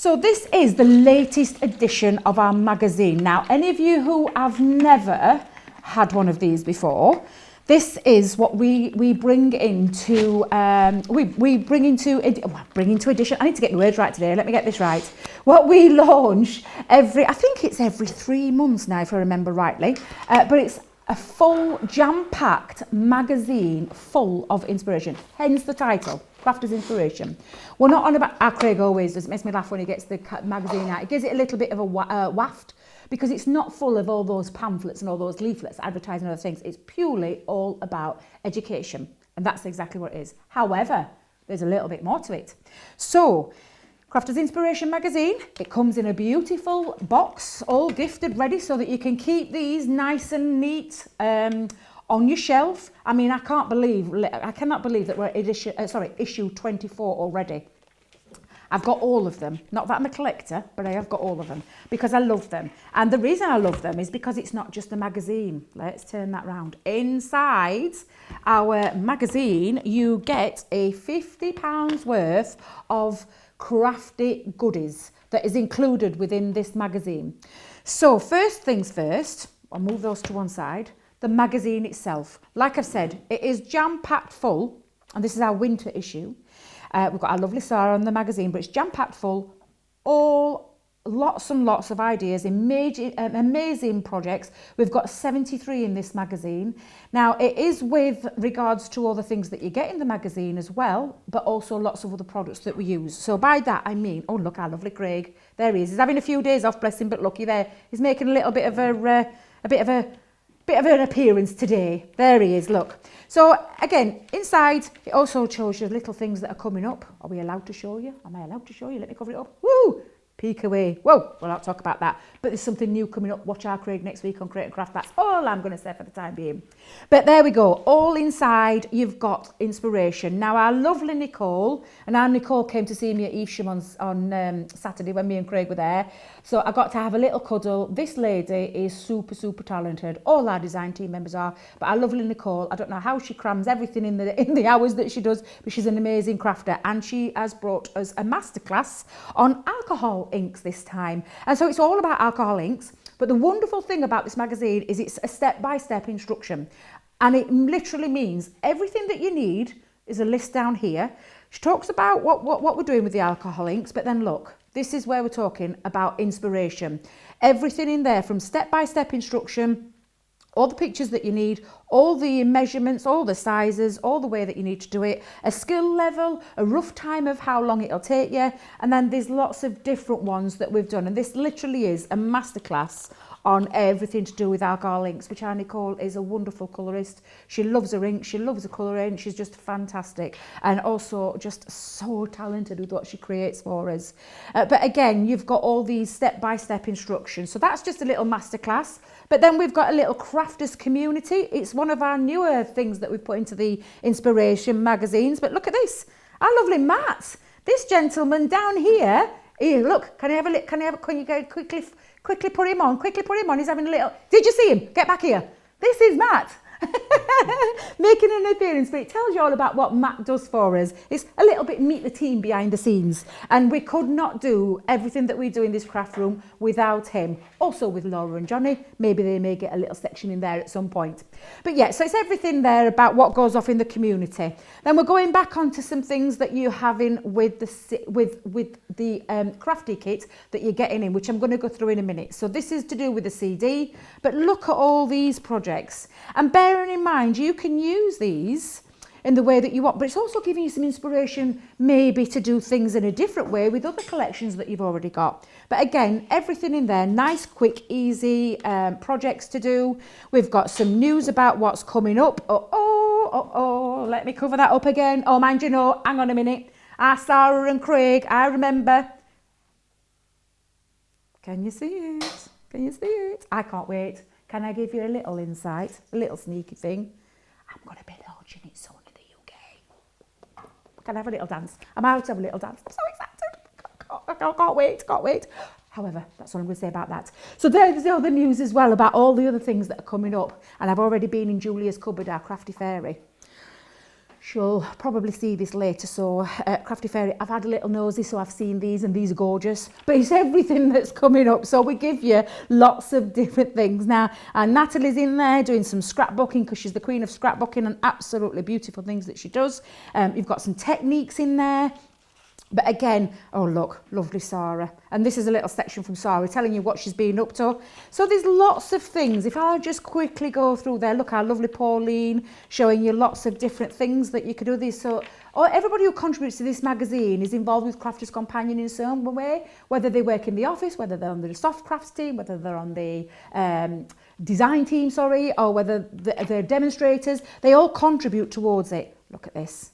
So this is the latest edition of our magazine. Now, any of you who have never had one of these before, this is what we bring into bring into edition. I need to get the words right today. Let me get this right. What we launch I think it's every 3 months now, if I remember rightly. But it's a full jam-packed magazine full of inspiration. Hence the title, Crafters Inspiration. We're not on about, Craig always does, it makes me laugh when he gets the magazine out. It gives it a little bit of a waft, because it's not full of all those pamphlets and all those leaflets, advertising other things. It's purely all about education. And that's exactly what it is. However, there's a little bit more to it. So, Crafters Inspiration magazine, it comes in a beautiful box, all gifted ready, so that you can keep these nice and neat on your shelf. I mean, I cannot believe that we're issue 24 already. I've got all of them. Not that I'm a collector, but I have got all of them because I love them. And the reason I love them is because it's not just a magazine. Let's turn that round. Inside our magazine, you get a £50 worth of crafty goodies that is included within this magazine. So first things first, I'll move those to one side. The magazine itself, like I've said, it is jam-packed full, and this is our winter issue. We've got our lovely Sarah on the magazine, but it's jam-packed full, lots and lots of ideas, amazing projects. We've got 73 in this magazine. Now, it is with regards to all the things that you get in the magazine as well, but also lots of other products that we use. So by that, I mean, oh, look, our lovely Craig. There he is. He's having a few days off, bless him, but looky there. He's making a little bit of an appearance today. There he is, look. So again, inside, it also shows you little things that are coming up. Are we allowed to show you? Am I allowed to show you? Let me cover it up. Woo! Peek away. Whoa, we'll not talk about that. But there's something new coming up. Watch our Craig next week on Create and Craft. That's all I'm going to say for the time being. But there we go. All inside, you've got inspiration. Now, our lovely Nicole, and our Nicole came to see me at Evesham on Saturday when me and Craig were there. So I got to have a little cuddle. This lady is super, super talented. All our design team members are. But our lovely Nicole, I don't know how she crams everything in the hours that she does, but she's an amazing crafter. And she has brought us a masterclass on alcohol inks this time. And so it's all about alcohol inks. But the wonderful thing about this magazine is it's a step-by-step instruction. And it literally means everything that you need is a list down here. She talks about what we're doing with the alcohol inks, but then look, this is where we're talking about inspiration. Everything in there from step-by-step instruction, all the pictures that you need, all the measurements, all the sizes, all the way that you need to do it, a skill level, a rough time of how long it'll take you, and then there's lots of different ones that we've done. And this literally is a masterclass on everything to do with alcohol inks, which our Nicole is a wonderful colourist. She loves her ink, she loves her colouring, she's just fantastic, and also just so talented with what she creates for us. But again, you've got all these step-by-step instructions. So that's just a little masterclass. But then we've got a little crafters community. It's one of our newer things that we've put into the inspiration magazines. But look at this, our lovely Matt. This gentleman down here, look, can you go quickly put him on, he's having a little, did you see him? Get back here. This is Matt. Making an appearance, but it tells you all about what Matt does for us. It's a little bit meet the team behind the scenes, and we could not do everything that we do in this craft room without him. Also with Laura and Johnny, maybe they may get a little section in there at some point. But yeah, so it's everything there about what goes off in the community. Then we're going back onto some things that you have in with the crafty kit that you're getting in, which I'm going to go through in a minute. So this is to do with the CD, but look at all these projects, and bearing in mind you can use these in the way that you want, but it's also giving you some inspiration maybe to do things in a different way with other collections that you've already got. But again, everything in there, nice, quick, easy projects to do. We've got some news about what's coming up. Let me cover that up again. Oh, mind you know, hang on a minute. Our Sarah and Craig, I remember. Can you see it? Can you see it? I can't wait. Can I give you a little insight, a little sneaky thing? I'm going to be launching it soon in the UK. Can I have a little dance? I'm out to have a little dance. I'm so excited. Can't wait. However, that's all I'm going to say about that. So there's the other news as well about all the other things that are coming up. And I've already been in Julia's cupboard, our crafty fairy. She'll probably see this later, so Crafty Fairy, I've had a little nosy, so I've seen these and these are gorgeous, but it's everything that's coming up, so we give you lots of different things. Now, Natalie's in there doing some scrapbooking because she's the queen of scrapbooking and absolutely beautiful things that she does. You've got some techniques in there. But again, oh look, lovely Sarah. And this is a little section from Sarah telling you what she's been up to. So there's lots of things. If I just quickly go through there, look, our lovely Pauline showing you lots of different things that you could do this. So everybody who contributes to this magazine is involved with Crafters Companion in some way, whether they work in the office, whether they're on the soft crafts team, whether they're on the design team, sorry, or whether they're demonstrators, they all contribute towards it. Look at this.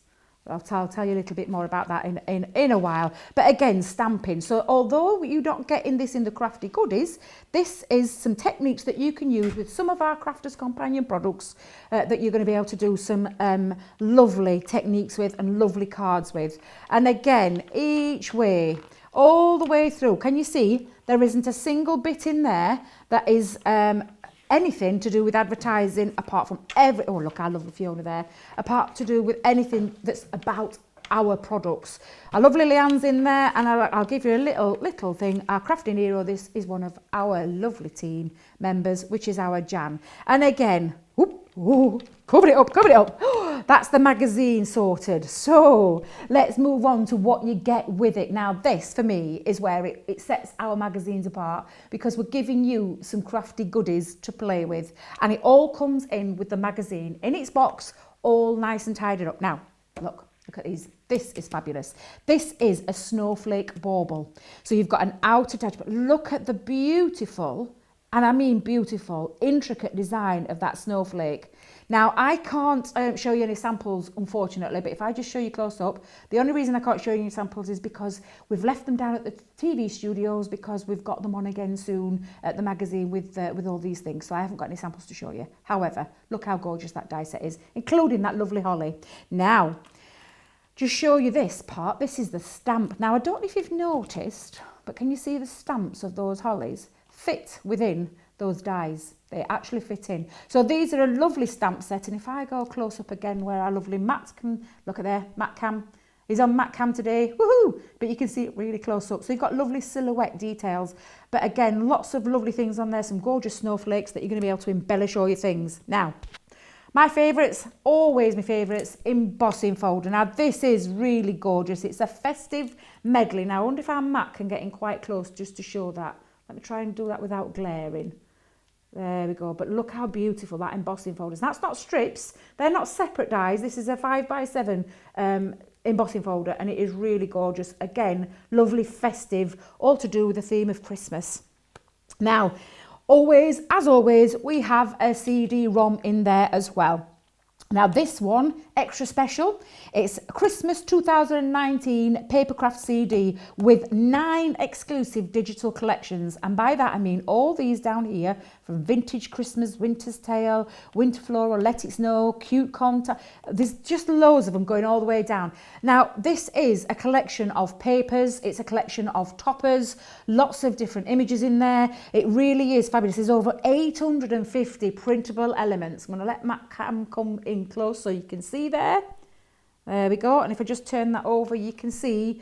I'll tell you a little bit more about that in a while. But again, stamping. So although you don't get in this in the crafty goodies, this is some techniques that you can use with some of our Crafters Companion products that you're going to be able to do some lovely techniques with and lovely cards with. And again, each way, all the way through, can you see there isn't a single bit in there that is anything to do with advertising apart from oh look, I love the Fiona there, apart to do with anything that's about our products. I love Lillian's in there, and I'll give you a little thing. Our crafting hero, this is one of our lovely team members, which is our Jan. And again, cover it up. That's the magazine sorted. So let's move on to what you get with it. Now this for me is where it sets our magazines apart, because we're giving you some crafty goodies to play with, and it all comes in with the magazine in its box, all nice and tidied up. Now look at these. This is fabulous. This is a snowflake bauble. So you've got an outer touch, but look at the beautiful, and I mean beautiful, intricate design of that snowflake. Now, I can't show you any samples, unfortunately, but if I just show you close up, the only reason I can't show you any samples is because we've left them down at the TV studios, because we've got them on again soon at the magazine with all these things. So I haven't got any samples to show you. However, look how gorgeous that die set is, including that lovely holly. Now, just show you this part. This is the stamp. Now, I don't know if you've noticed, but can you see the stamps of those hollies fit within those dies? They actually fit in. So these are a lovely stamp set, and if I go close up again where our lovely Matt can, look at there, Matt Cam, he's on Matt Cam today, woohoo! But you can see it really close up. So you've got lovely silhouette details, but again, lots of lovely things on there, some gorgeous snowflakes that you're going to be able to embellish all your things. Now, my favourites, always my favourites, embossing folder. Now this is really gorgeous. It's a festive medley. Now I wonder if our Matt can get in quite close just to show that. Let me try and do that without glaring. There we go. But look how beautiful that embossing folder is. That's not strips. They're not separate dies. This is a 5x7 embossing folder, and it is really gorgeous. Again, lovely festive, all to do with the theme of Christmas. Now, as always, we have a CD-ROM in there as well. Now this one, extra special, it's Christmas 2019 papercraft CD with 9 exclusive digital collections. And by that I mean all these down here, from Vintage Christmas, Winter's Tale, Winter Floral, Let It Snow, Cute Contact. There's just loads of them going all the way down. Now this is a collection of papers, it's a collection of toppers, lots of different images in there. It really is fabulous. There's over 850 printable elements. I'm going to let Matt Cam come in close so you can see there. There we go. And if I just turn that over, you can see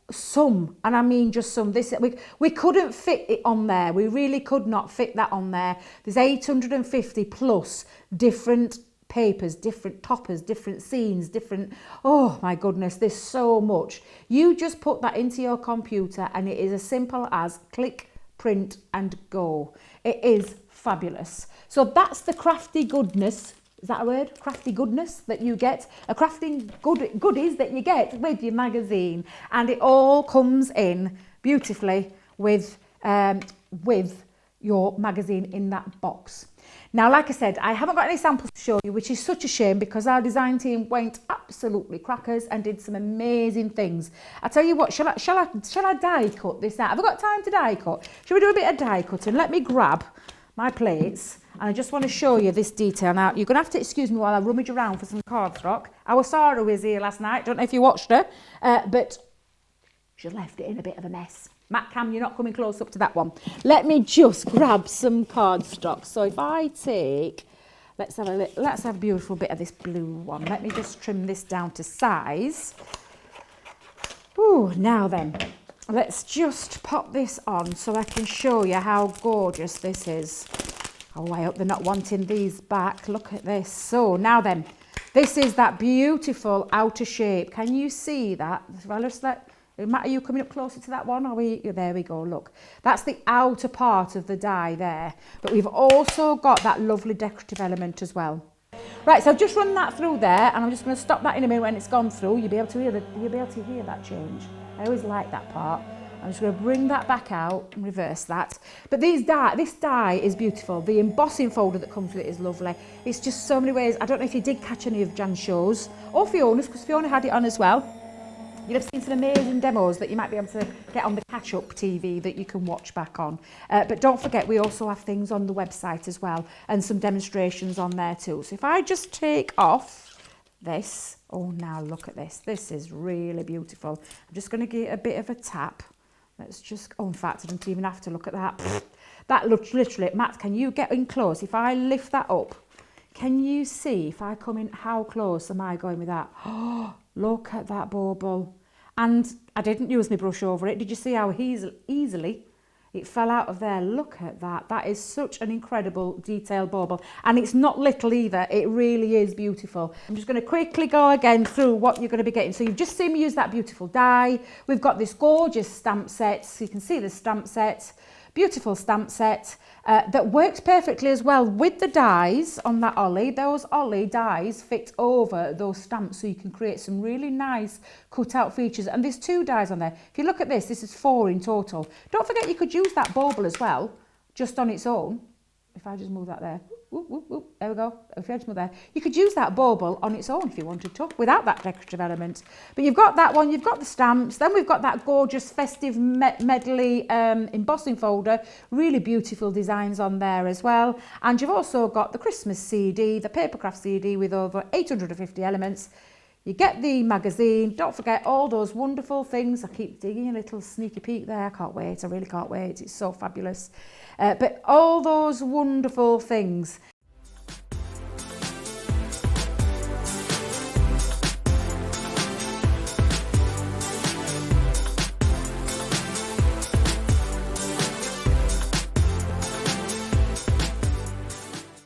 some, and I mean just some. This we couldn't fit it on there. We really could not fit that on there. There's 850 plus different papers, different toppers, different scenes, different, oh my goodness, there's so much. You just put that into your computer and it is as simple as click, print and go. It is fabulous. So that's the crafty goodness. Is that a word? Crafty goodness that you get, a crafting goodies that you get with your magazine, and it all comes in beautifully with your magazine in that box. Now, like I said, I haven't got any samples to show you, which is such a shame because our design team went absolutely crackers and did some amazing things. I tell you what, shall I die cut this out? Have I got time to die cut? Shall we do a bit of die cutting? Let me grab my plates. And I just want to show you this detail. Now, you're going to have to excuse me while I rummage around for some cardstock. Our Sarah was here last night. Don't know if you watched her, but she left it in a bit of a mess. Matt Cam, you're not coming close up to that one. Let me just grab some cardstock. So if I take let's have a beautiful bit of this blue one. Let me just trim this down to size. Ooh, now then, let's just pop this on so I can show you how gorgeous this is. Oh, I hope they're not wanting these back. Look at this. So now then, this is that beautiful outer shape. Can you see that? Well, just let, Matt, are you coming up closer to that one? There we go, look. That's the outer part of the die there. But we've also got that lovely decorative element as well. Right, so I've just run that through there, and I'm just going to stop that in a minute when it's gone through. You'll be able to hear that change. I always like that part. I'm just going to bring that back out and reverse that. But this die is beautiful. The embossing folder that comes with it is lovely. It's just so many ways. I don't know if you did catch any of Jan's shows, or Fiona's, because Fiona had it on as well. You'll have seen some amazing demos that you might be able to get on the catch-up TV that you can watch back on. But don't forget, we also have things on the website as well, and some demonstrations on there too. So if I just take off this, oh, now look at this. This is really beautiful. I'm just going to give it a bit of a tap. Let's just, oh, in fact, I don't even have to look at that. That looks literally, Matt, can you get in close? If I lift that up, can you see, if I come in, how close am I going with that? Oh, look at that bauble. And I didn't use my brush over it. Did you see how easily it fell out of there? Look at that. That is such an incredible detailed bauble. And it's not little either. It really is beautiful. I'm just going to quickly go again through what you're going to be getting. So you've just seen me use that beautiful die. We've got this gorgeous stamp set. So you can see the stamp set. Beautiful stamp set that works perfectly as well with the dies on that ollie. Those ollie dies fit over those stamps, so you can create some really nice cut out features. And there's 2 dies on there. If you look at this, this is 4 in total. Don't forget you could use that bauble as well, just on its own. If I just move that there, whoop, whoop, whoop, there we go. If I just move there, you could use that bauble on its own if you wanted to, without that decorative element. But you've got that one, you've got the stamps, then we've got that gorgeous festive medley embossing folder, really beautiful designs on there as well. And you've also got the Christmas CD, the papercraft CD with over 850 elements. You get the magazine. Don't forget all those wonderful things. I keep digging a little sneaky peek there. I can't wait. I really can't wait. It's so fabulous. But all those wonderful things